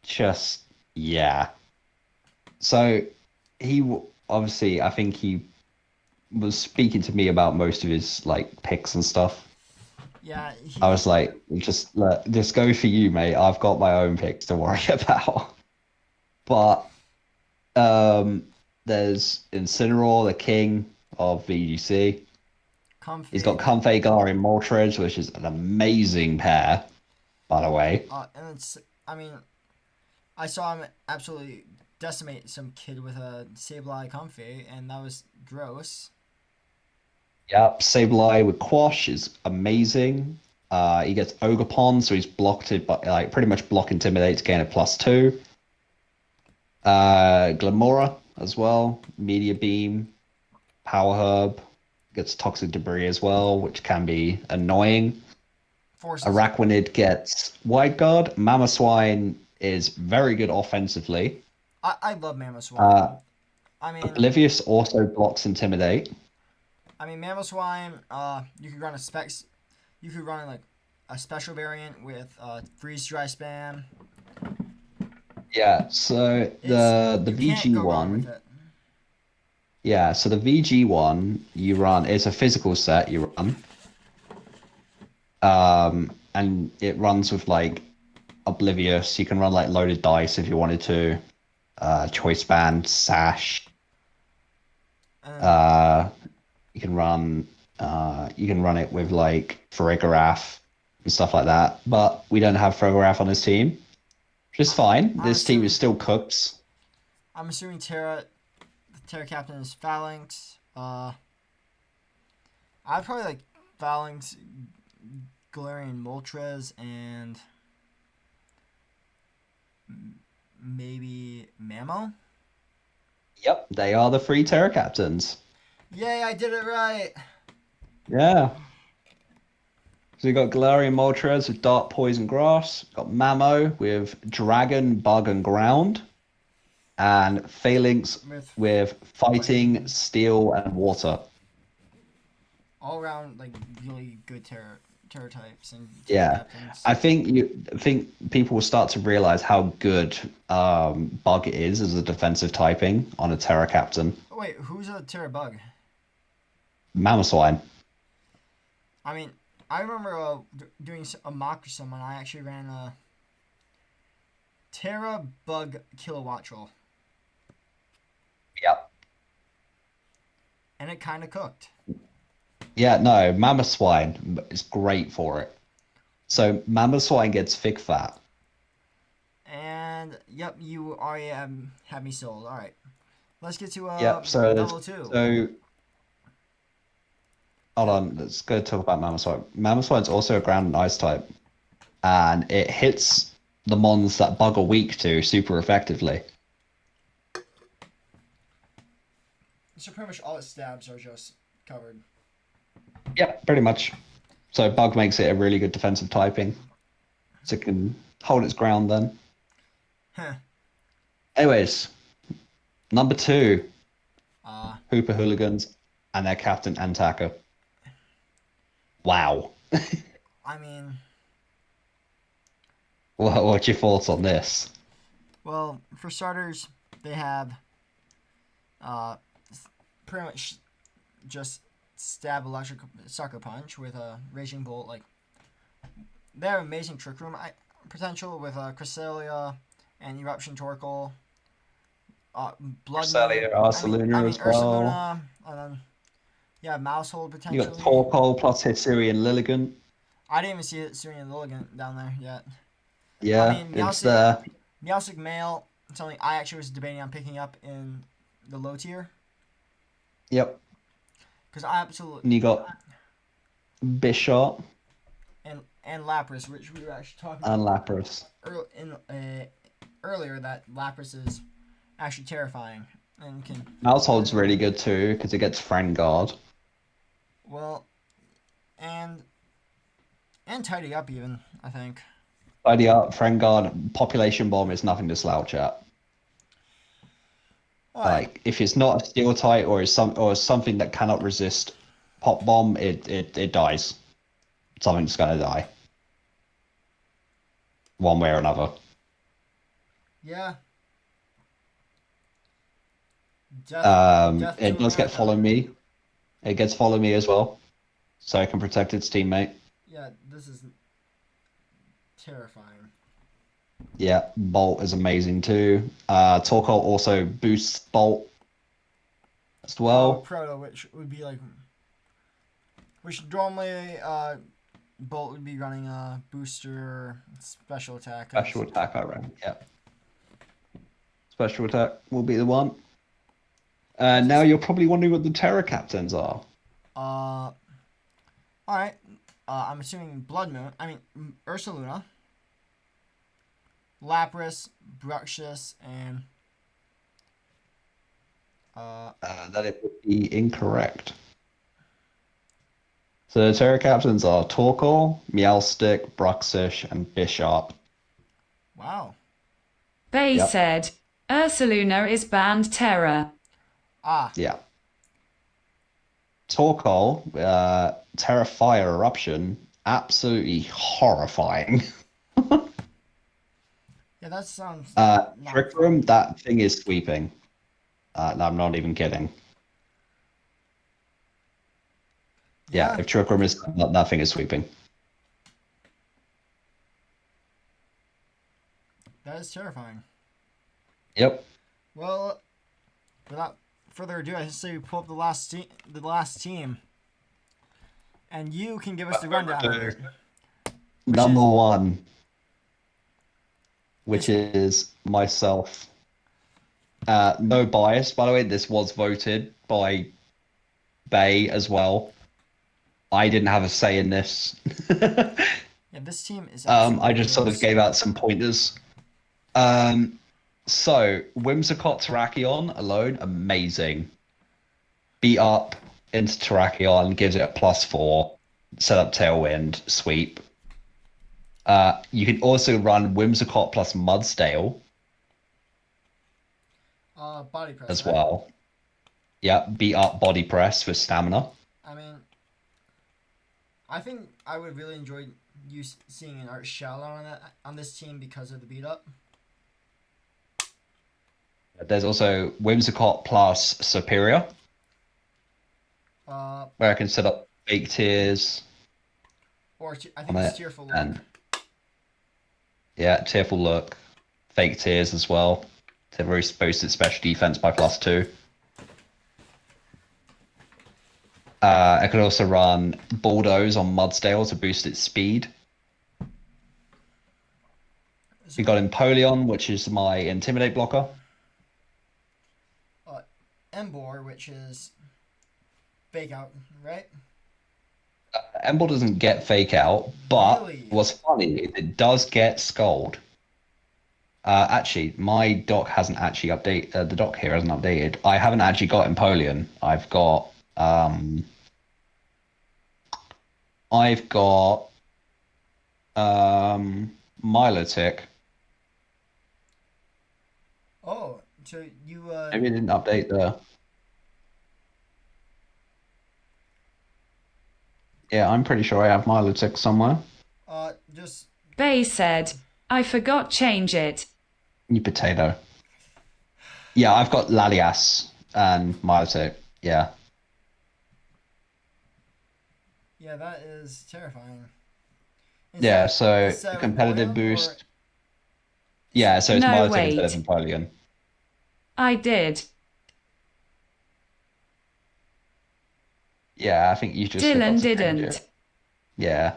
Just yeah. So obviously, I think he was speaking to me about most of his like picks and stuff. Yeah. I was like, just go for you, mate. I've got my own picks to worry about. But there's Incineroar, the king of VGC. Comfy. He's got Comfey, Galarian Moltres, which is an amazing pair, by the way. And it's. I mean, I saw him absolutely decimate some kid with a Sableye Comfy, and that was gross. Yep, Sableye with Quash is amazing. He gets Ogerpon, so he's blocked it, but like pretty much block Intimidate to gain a +2. Glamora as well, Meteor Beam, Power Herb, gets Toxic Debris as well, which can be annoying. Forces. Araquanid gets Wide Guard. Mamoswine is very good offensively. I love Mamoswine. I mean, Oblivious also blocks Intimidate. Mamoswine. You could run a specs. You could run like a special variant with Freeze Dry Spam. Yeah, so the You can't VG go wrong with one, it. yeah, so the VG one you run, it's a physical set you run. And it runs with like Oblivious. You can run like loaded dice if you wanted to. Choice band, sash. And Uh, you can run. You can run it with like Farigarath and stuff like that. But we don't have Farigarath on this team, which is fine. I'm This team is assuming still cooked. I'm assuming the Terra captain is Phalanx. I'd probably like Phalanx, Galarian Moltres, and maybe Mamo. Yep, they are the three Terra captains. Yay, I did it right. Yeah. So you got Galarian Moltres with Dark Poison Grass, got Mamo with Dragon, Bug, and Ground, and Phalanx With with Fighting, Steel, and Water. all around like really good Terra types and Terra Yeah, captains. I think people will start to realize how good Bug is as a defensive typing on a Terra Captain. Oh wait, who's a Terra bug? Mamoswine. I mean, I remember doing a mock or someone. I actually ran a Terra bug kilowatt troll, Yep. and it kind of cooked. Yeah, no, Mamoswine is great for it. So Mamoswine gets Fig Fat. And yep, you already have me sold. All right, let's get to Yep. So level 2. so hold Yep. on. Let's go talk about Mamoswine. Mamoswine's also a ground and ice type, and it hits the mons that Bug are weak to super effectively. So pretty much all its stabs are just covered. Yeah, pretty much. So Bug makes it a really good defensive typing, so it can hold its ground then. Huh. Anyways, number 2, Uh, Hooper Hooligans and their captain Antaka. Wow. I mean, What's your thoughts on this? well, for starters, they have uh, pretty much just stab electric sucker punch with a raging bolt. Like they have amazing trick room potential with Cresselia and Eruption Torkoal. Blood Moon. Cresselia, Arceluna as well. Ursaluna, and then yeah, Mousehold You got potentially. Torkoal plus Hisuian Lilligant. I didn't even see it Syrian Lilligant down there yet. I Yeah, mean, it's there. Meowstic Male, something I actually was debating on picking up in the low tier. Yep. Because I absolutely. And you got Bisharp And Lapras, which we were actually talking and about Lapras. earlier, that Lapras is actually terrifying and can. Mousehold's really good too because it gets Friend Guard. Well, and tidy up even, I think. Tidy up, Friend Guard, Population Bomb is nothing to slouch at. All right. Like if it's not a steel type or something that cannot resist Pop Bomb, it dies. Something's gonna die. One way or another. Yeah. Death It to does get America. Follow Me. It gets Follow Me as well. So it can protect its teammate. Yeah, this is terrifying. Yeah, Bolt is amazing too. Torkoal also boosts Bolt as well. Proto, which would be like, which normally Bolt would be running a booster special attack. Special attack, I reckon. Yeah. Special attack will be the one. Now you're probably wondering what the Terra Captains are. All right. I'm assuming Blood Moon. I mean Ursaluna, Lapras, Bruxish, and That it would be incorrect. So the Terra Captains are Torkoal, Meowstic, Bruxish, and Bisharp. wow. They Yep. said, Ursaluna is banned terror. Yeah. Torkoal, Terra Fire Eruption, absolutely horrifying. Yeah, that sounds. Trick Room, that thing is sweeping. I'm not even kidding. Yeah, Yeah. if Trick Room is that thing is sweeping. That is terrifying. Yep. Well, without further ado, I say we pull up the last team, and you can give us the rundown of it. Which Number is one, which This- is myself. No bias, by the way. This was voted by Bay as well. I didn't have a say in this. yeah, this team is I absolutely just sort of gross. gave out some pointers. So Whimsicott Terrakion alone, amazing. Beat up into Terrakion, gives it a +4. Set up Tailwind, sweep. You can also run Whimsicott plus Mudsdale Body press, as right? well. Yeah, beat up Body Press for stamina. I mean, I think I would really enjoy seeing an Art Shallow on this team because of the beat up. There's also Whimsicott plus Superior, Uh, where I can set up fake tears I on think it's it. Tearful Look. And yeah, Tearful Look, fake tears as well. To boost its special defense by +2. I could also run Bulldoze on Mudsdale to boost its speed. We got Empoleon, which is my Intimidate blocker. Embor, which is Fake Out, right? Emble doesn't get Fake Out, but Really? what's funny is it does get Scold. Actually, my doc hasn't actually updated. The doc here hasn't updated. I haven't actually got Empoleon. I've got Milotic. Oh, so you Maybe it didn't update the. Yeah, I'm pretty sure I have Milotic somewhere. just Bay said, I forgot change it. You potato. Yeah, I've got Lalias and Milotic. Yeah. yeah, that is terrifying. Yeah, so is that with competitive Empoleon, boost. Yeah, so it's No, Milotic wait. instead of Empoleon. I did. Yeah, I think you just Dylan forgot to change didn't. it. Yeah.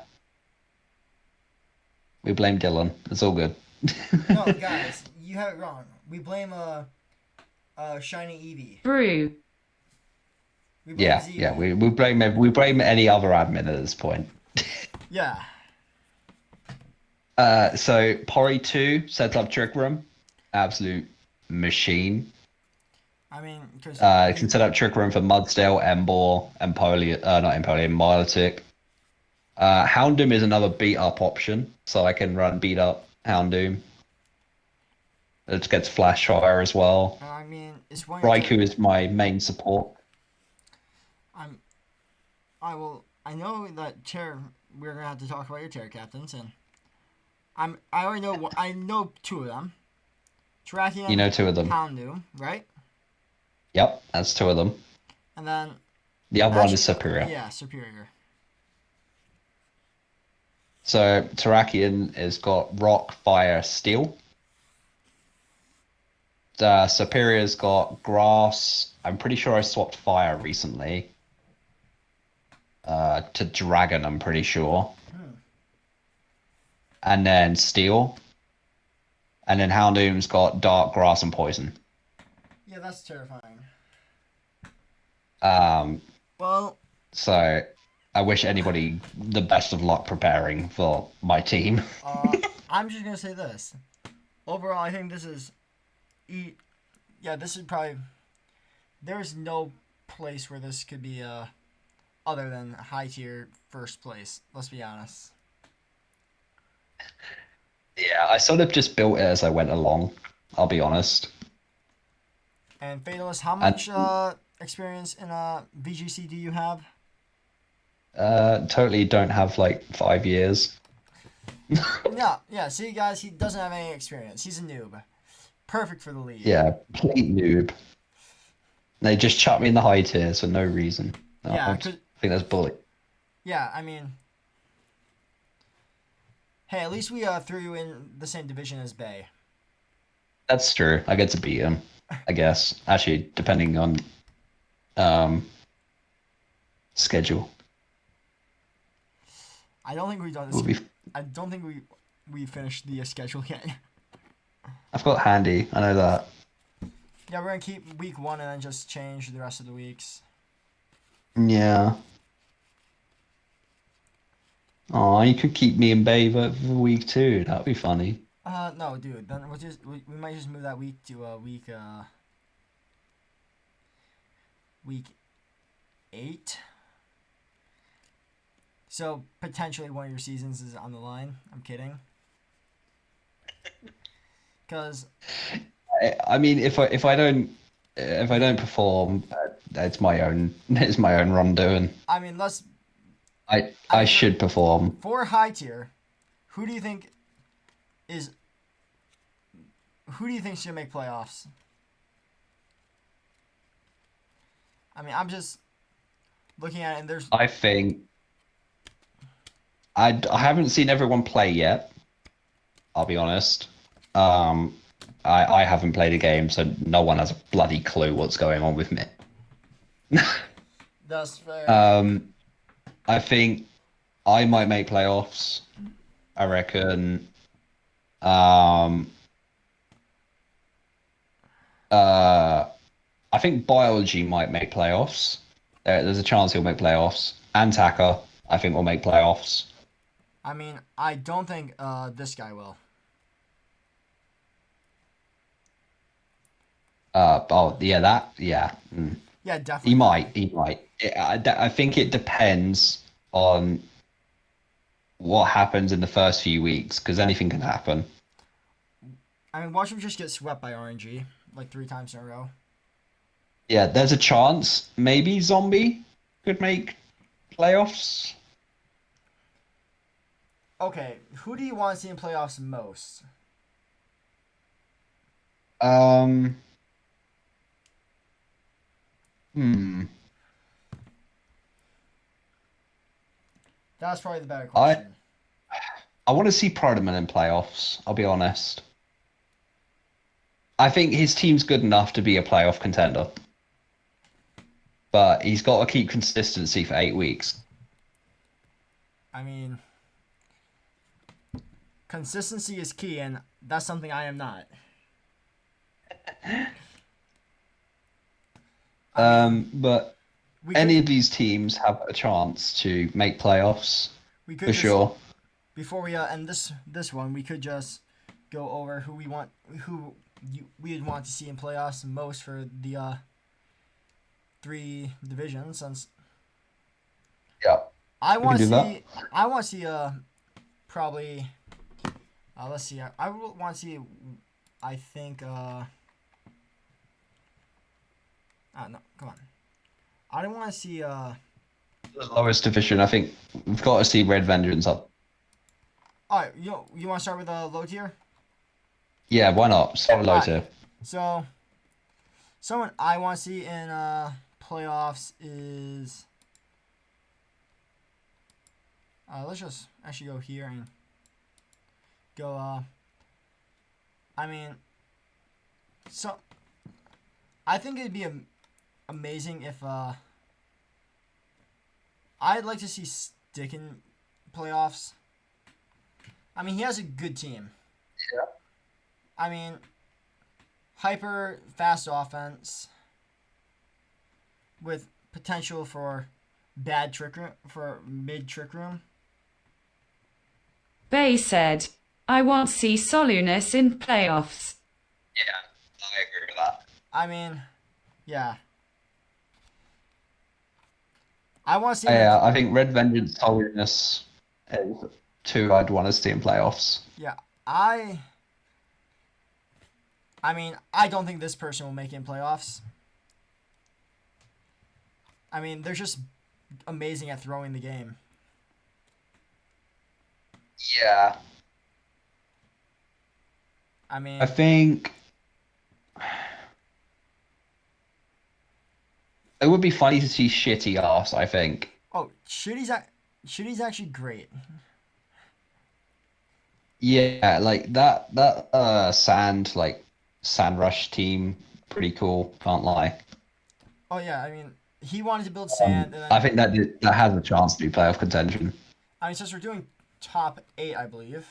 We blame Dylan. It's all good. No, guys, you have it wrong. We blame Shiny Eevee. Brew. We blame Yeah, Zevie. yeah. We blame any other admin at this point. Yeah. So Pori 2 sets up Trick Room. Absolute machine. I mean, because It can set up Trick Room for Mudsdale, Emboar, Empoleon, not Empoleon, Milotic. Houndoom is another beat up option, so I can run beat up Houndoom. It gets Flash Fire as well. I mean, it's one. Raikou is my main support. I know that chair. We're gonna have to talk about your chair captains, and I already know. I know two of them. Terrakion. You know two of them. Houndoom, right? Yep, that's two of them. And then. The other one is Superior. Yeah, Superior. So Terrakion has got Rock, Fire, Steel. Superior's got Grass. I'm pretty sure I swapped Fire recently. To Dragon, I'm pretty sure. And then Steel. And then Houndoom's got Dark, Grass, and Poison. Yeah, that's terrifying. Well, so I wish anybody the best of luck preparing for my team. I'm just gonna say this. Overall, I think this is, this is probably. There's no place where this could be other than high tier first place. Let's be honest. Yeah, I sort of just built it as I went along. I'll be honest. And Fatalist, how much experience in VGC do you have? Totally don't have like 5 years. No, yeah. See, guys, he doesn't have any experience. He's a noob. Perfect for the league. Yeah, complete noob. They just chucked me in the high tiers for no reason. Yeah, I think that's bully. Yeah, I mean, hey, at least we threw you in the same division as Bay. That's true. I get to beat him, I guess. Actually, depending on um schedule, I don't think we've done it would this. be. I don't think we finished the schedule yet. I've got handy. I know that. Yeah, we're gonna keep week 1 and then just change the rest of the weeks. Yeah. Oh, you could keep me and Babe for week 2. That'd be funny. No, dude. Then we might just move that week to week 8. So potentially one of your seasons is on the line. I'm kidding. Cause I mean, if I don't perform, it's my own it's my own wrongdoing. I mean, let's. I I mean, should perform. for high tier, who do you think is who do you think should make playoffs? I mean, I'm just looking at it, and there's. I think I haven't seen everyone play yet. I'll be honest. Um, I haven't played a game, so no one has a bloody clue what's going on with me. That's fair. Um, I think I might make playoffs. I reckon. Um, uh, I think biology might make playoffs. There's a chance he'll make playoffs. And Taka, I think will make playoffs. I mean, I don't think this guy will. Oh yeah, that yeah. Yeah, He definitely that might. guy. He might. I think it depends on what happens in the first few weeks because anything can happen. I mean, watch him just get swept by RNG like 3 times in a row. Yeah, there's a chance maybe Zombie could make playoffs. Okay, who do you want to see in playoffs most? Um, hmm. That's probably the better I question. I want to see Prodeman in playoffs. I'll be honest. I think his team's good enough to be a playoff contender, but he's got to keep consistency for 8 weeks. I mean, consistency is key, and that's something I am not. I mean, But we could any of these teams have a chance to make playoffs we could for just sure. before we end this one, we could just go over we would want to see in playoffs most for the 3 divisions. Since Yeah, I we can want to do that. see, I want to see probably let's see, I would want to see, I think no, come on, I don't want to see The lowest division, I think we've got to see Red Vengeance up. all right, you want to start with low tier? Yeah, why not? Start with All low right, tier. so someone I want to see in playoffs is let's just actually go here and go I mean, so I think it'd be amazing if I'd like to see Stick in playoffs. I mean, he has a good team. Yeah. I mean, hyper fast offense with potential for bad trick room, for mid trick room. Bay said, I want to see Solunus in playoffs. Yeah, I agree with that. I mean, yeah. I want to see him Yeah, I think Red Vengeance Holiness is 2 I'd want to see in playoffs. yeah, I mean, I don't think this person will make it in playoffs. I mean, they're just amazing at throwing the game. Yeah, I mean, I think it would be funny to see shitty ass, I think. oh, Shitty's actually great. Yeah, like that sand like Sand Rush team, pretty cool. Can't lie. Oh yeah, I mean, he wanted to build sand, and I then think that has a chance to be playoff contention. I mean, since we're doing top 8, I believe.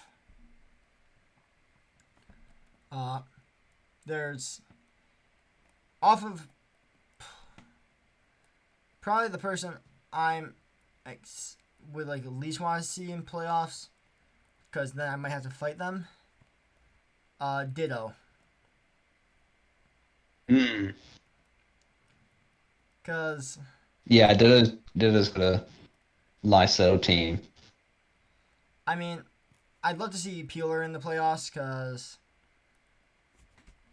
Uh, there's off of probably the person I'm would like at least want to see in playoffs, because then I might have to fight them. Ditto, Mm. because Yeah, Ditto's got a nice little team. I mean, I'd love to see Peeler in the playoffs because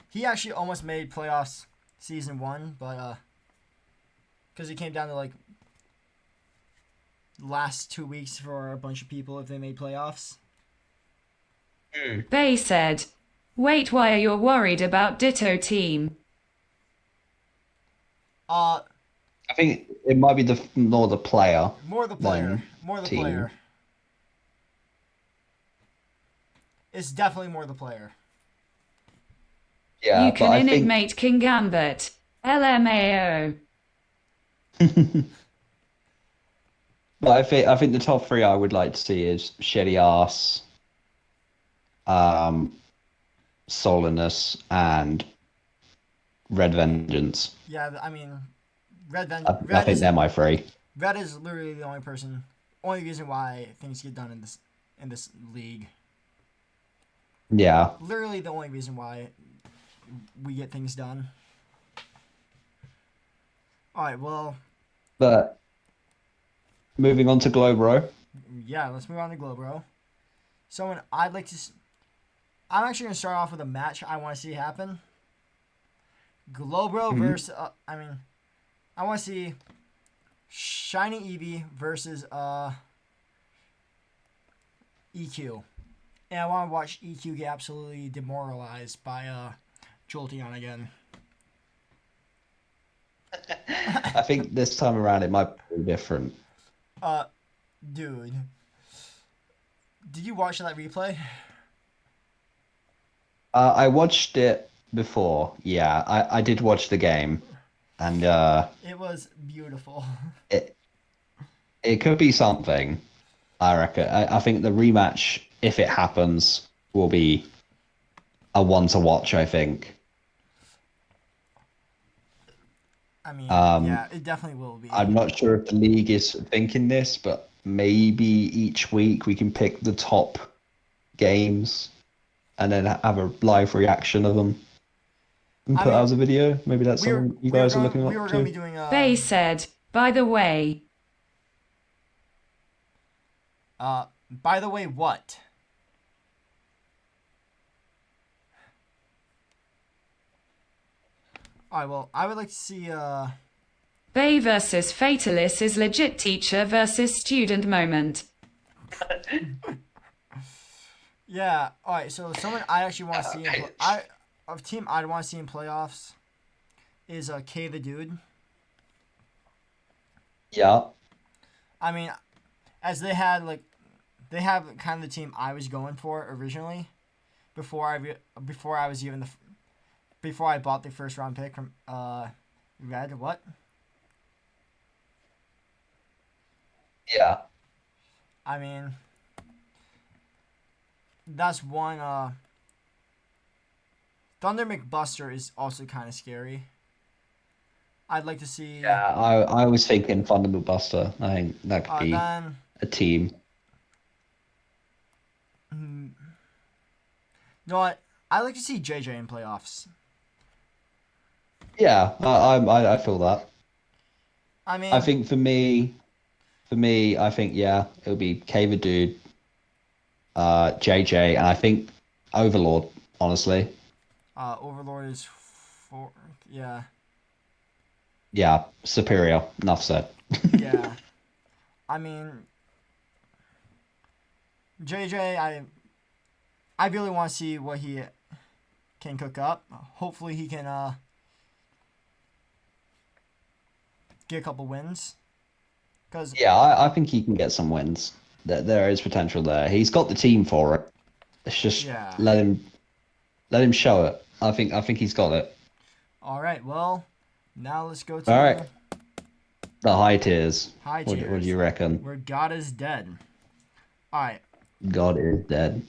he actually almost made playoffs season 1, but because it came down to like last 2 weeks for a bunch of people if they made playoffs. Bay said, wait, why are you worried about Ditto team? Uh, I think it might be more the player more the player, than more the team. player. It's definitely more the player. Yeah, You but can I in it, think mate, King Gambit. LMAO. but I think the top three I would like to see is Shitty Ass, um, Solinus, and Red Vengeance. Yeah, I mean, Red Ven- I Red think is they're my three. Red is literally the only reason why things get done in this league. Yeah, Literally the only reason why we get things done. All right, well, but moving on to Globro. yeah, let's move on to Globro. Someone I'd like to. I'm actually gonna start off with a match I want to see happen. Globro Mhm. versus. I mean, I want to see Shiny Eevee versus EQ, and I want to watch EQ get absolutely demoralized by Jolteon again. I think this time around it might be different. Uh, dude, did you watch that replay? I watched it before. Yeah, I did watch the game, and It was beautiful. it it could be something. I reckon. I think the rematch, if it happens, will be a one to watch. I think. I mean, Um, yeah, it definitely will be. I'm not sure if the league is thinking this, but maybe each week we can pick the top games and then have a live reaction of them and I put out mean, as a video. Maybe that's something you guys are looking we up were going to to. be doing Bay said, by the way. by the way, what? All right, well, I would like to see Bay versus Fatalis is legit teacher versus student moment. yeah. All right, so someone I actually want to see a team I'd want to see in playoffs is K the Dude. Yeah, I mean, as they have kind of the team I was going for originally before I was even before I bought the first round pick from Red. What? yeah. I mean, that's one. Thunder McBuster is also kind of scary. I'd like to see. Yeah, I was thinking Fundamental Buster. I think that could be Then, a team. you know what? I'd like to see JJ in playoffs. Yeah, I feel that. I mean, I think for me, I think yeah, it'll be Caver Dude, JJ, and I think Overlord. Honestly, Overlord is four. Yeah, yeah, superior. Enough said. yeah. I mean, JJ. I really want to see what he can cook up. Hopefully, he can get a couple wins. Cause Yeah, I think he can get some wins. There is potential there. He's got the team for it. It's just yeah, let him show it. I think he's got it. All right, well, now let's go All right, to the high tiers. high What do tiers, you reckon? where God is dead. All right, God is dead.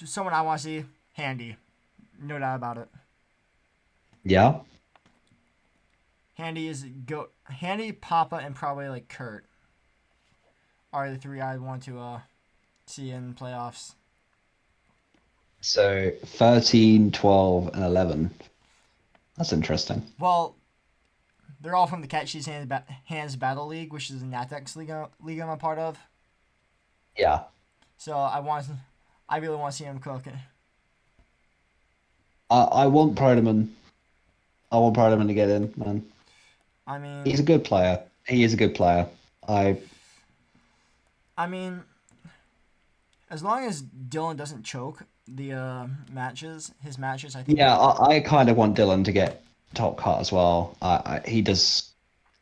someone I want to see, Handy, no doubt about it. Yeah. Handy, Papa, and probably like Kurt are the three I want to see in playoffs. So 13, 12, and 11. That's interesting. Well, they're all from the Cat Cheese Hands Battle League, which is a Natex league I'm a part of. Yeah. So I really want to see him cook. I want Prodeman. I want Prodeman to get in, man. I mean, He's a good player. He is a good player. I I mean, as long as Dylan doesn't choke the his matches, I think Yeah, I kind of want Dylan to get top cut as well. He does.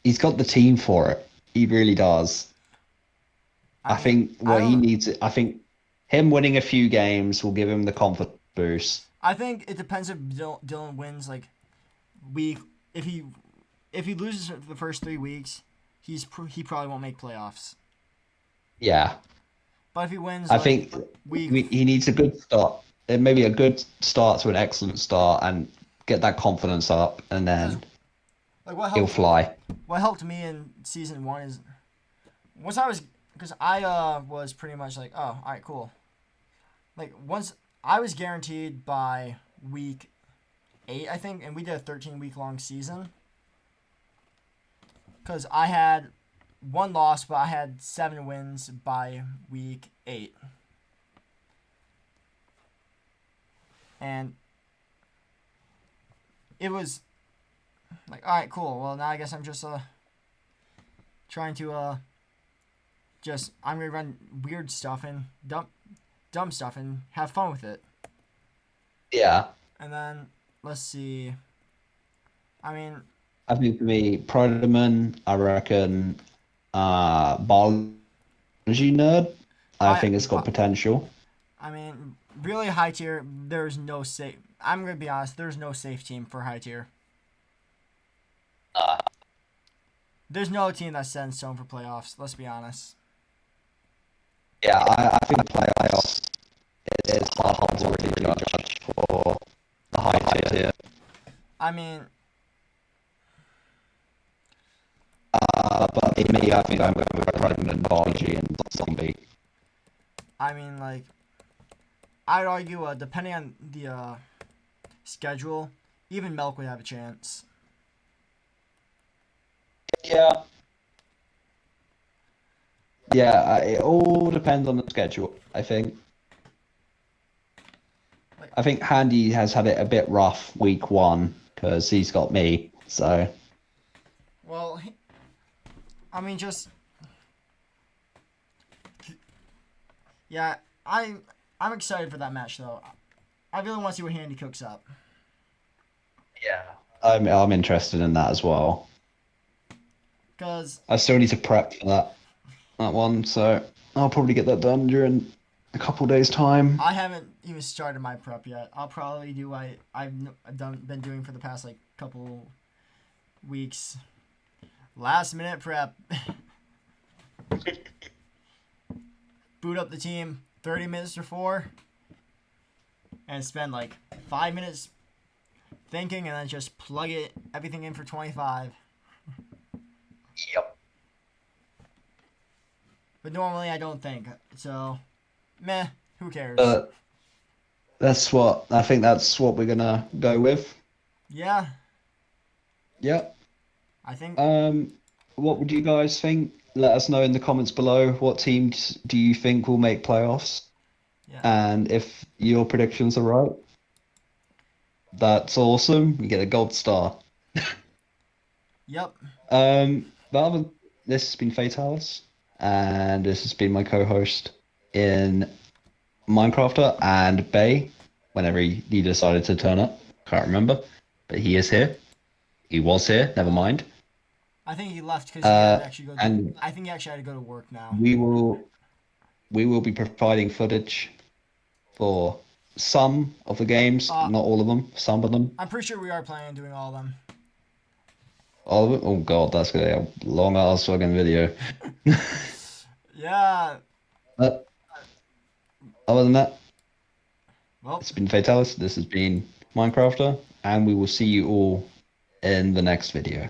He's got the team for it. He really does. I I mean, think I what he don't. needs. I think him winning a few games will give him the confidence boost. I think it depends if Dylan wins like week if he loses the first 3 weeks, he probably won't make playoffs. Yeah, But if he wins I like think week, he needs a good start. Maybe a good start to an excellent start, and get that confidence up, and because then like he'll fly. what helped me in season one is once I was because I was pretty much like, oh, all right, cool. Like once I was guaranteed by week 8, I think, and we did a 13-week long season because I had one loss, but I had 7 wins by week 8, and it was like, all right, cool. Well, now I guess I'm just trying to just I'm gonna run weird stuff and dumb stuff and have fun with it. Yeah, And then let's see. I mean, I think for me, Prodeman, I reckon, biology nerd. I I think it's got but potential. I mean, really high tier. There's no safe. I'm gonna be honest. There's no safe team for high tier. Uh, There's no team that's set in stone for playoffs. Let's be honest. yeah, I think the playoffs is hard to really judge for the high tier. I mean, But for me, I think I'm going with Prodeman, biology, and zombie. like I'd argue, depending on the schedule, even Milk would have a chance. Yeah. Yeah, it all depends on the schedule, I think. Like, I think Handy has had it a bit rough week one because he's got me. So, well, I mean, just yeah. I'm excited for that match though. I really want to see what Handy cooks up. yeah, I'm interested in that as well. Cause I still need to prep for that one, so I'll probably get that done during a couple days' time. I haven't even started my prep yet. I'll probably do I've been doing for the past like couple weeks. Last minute prep. Boot up the team 30 minutes before and spend like 5 minutes thinking and then just plug everything in for 25. Yep. But normally I don't think. So, meh, who cares? I think that's what we're gonna go with. Yeah, Yep. I think What would you guys think? Let us know in the comments below. What teams do you think will make playoffs? yeah. And if your predictions are right, that's awesome. You get a gold star. Yep. But this has been Fatalis, and this has been my co-host in Minecrafter and Bay, whenever he decided to turn up. Can't remember, but he is here. He was here, never mind. I think he left because he had to actually go. And I think he actually had to go to work now. we will be providing footage for some of the games, Uh, not all of them, some of them. I'm pretty sure we are planning on doing all of them. All of it? Oh god, that's gonna be a long ass fucking video. Yeah. But other than that, Well, it's been Fatalis. This has been Minecrafter, and we will see you all in the next video.